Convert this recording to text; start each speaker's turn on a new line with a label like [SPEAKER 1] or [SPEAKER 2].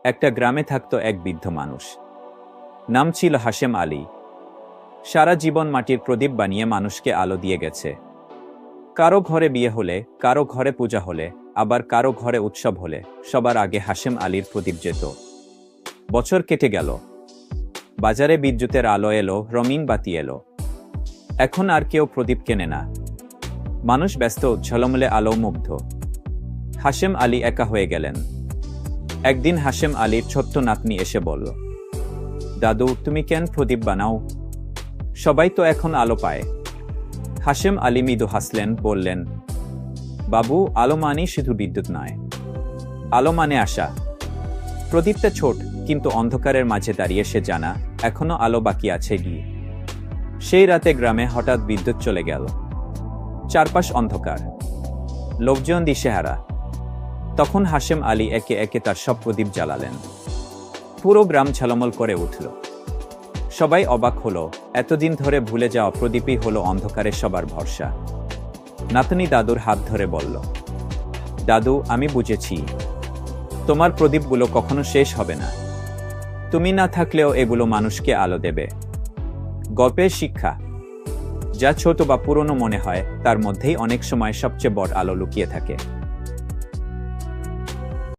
[SPEAKER 1] একটা গ্রামে থাকত এক বৃদ্ধ মানুষ। নাম ছিল হাশেম আলী। সারা জীবন মাটির প্রদীপ বানিয়ে মানুষকে আলো দিয়ে গেছে। কারো ঘরে বিয়ে হলে, কারো ঘরে পূজা হলে, আবার কারো ঘরে উৎসব হলে সবার আগে হাশেম আলীর প্রদীপ যেত। বছর কেটে গেল, বাজারে বিদ্যুতের আলো এলো, রঙিন বাতি এলো। এখন আর কেউ প্রদীপ কেনে না। মানুষ ব্যস্ত, ঝলমলে আলো মুগ্ধ। হাশেম আলী একা হয়ে গেলেন। একদিন হাশেম আলীর ছোট্ট নাতনি এসে বলল, দাদু, তুমি কেন প্রদীপ বানাও? সবাই তো এখন আলো পায়। হাশেম আলী মৃদু হাসলেন, বললেন, বাবু, আলো মানে শুধু বিদ্যুৎ নয়, আলো মানে আশা। প্রদীপটা ছোট, কিন্তু অন্ধকারের মাঝে দাঁড়িয়ে সে জানা এখনো আলো বাকি আছে গিয়ে। সেই রাতে গ্রামে হঠাৎ বিদ্যুৎ চলে গেল। চারপাশ অন্ধকার, লোকজন দিশেহারা। তখন হাশেম আলী একে একে তার সব প্রদীপ জ্বালালেন। পুরো গ্রাম ঝলমল করে উঠল। সবাই অবাক হলো, এতদিন ধরে ভুলে যাওয়া প্রদীপই হলো অন্ধকারে সবার ভরসা। নাতনি দাদুর হাত ধরে বলল, দাদু, আমি বুঝেছি, তোমার প্রদীপগুলো কখনো শেষ হবে না। তুমি না থাকলেও এগুলো মানুষকে আলো দেবে। গল্পের শিক্ষা, যা ছোট বা পুরনো মনে হয়, তার মধ্যেই অনেক সময় সবচেয়ে বড় আলো লুকিয়ে থাকে।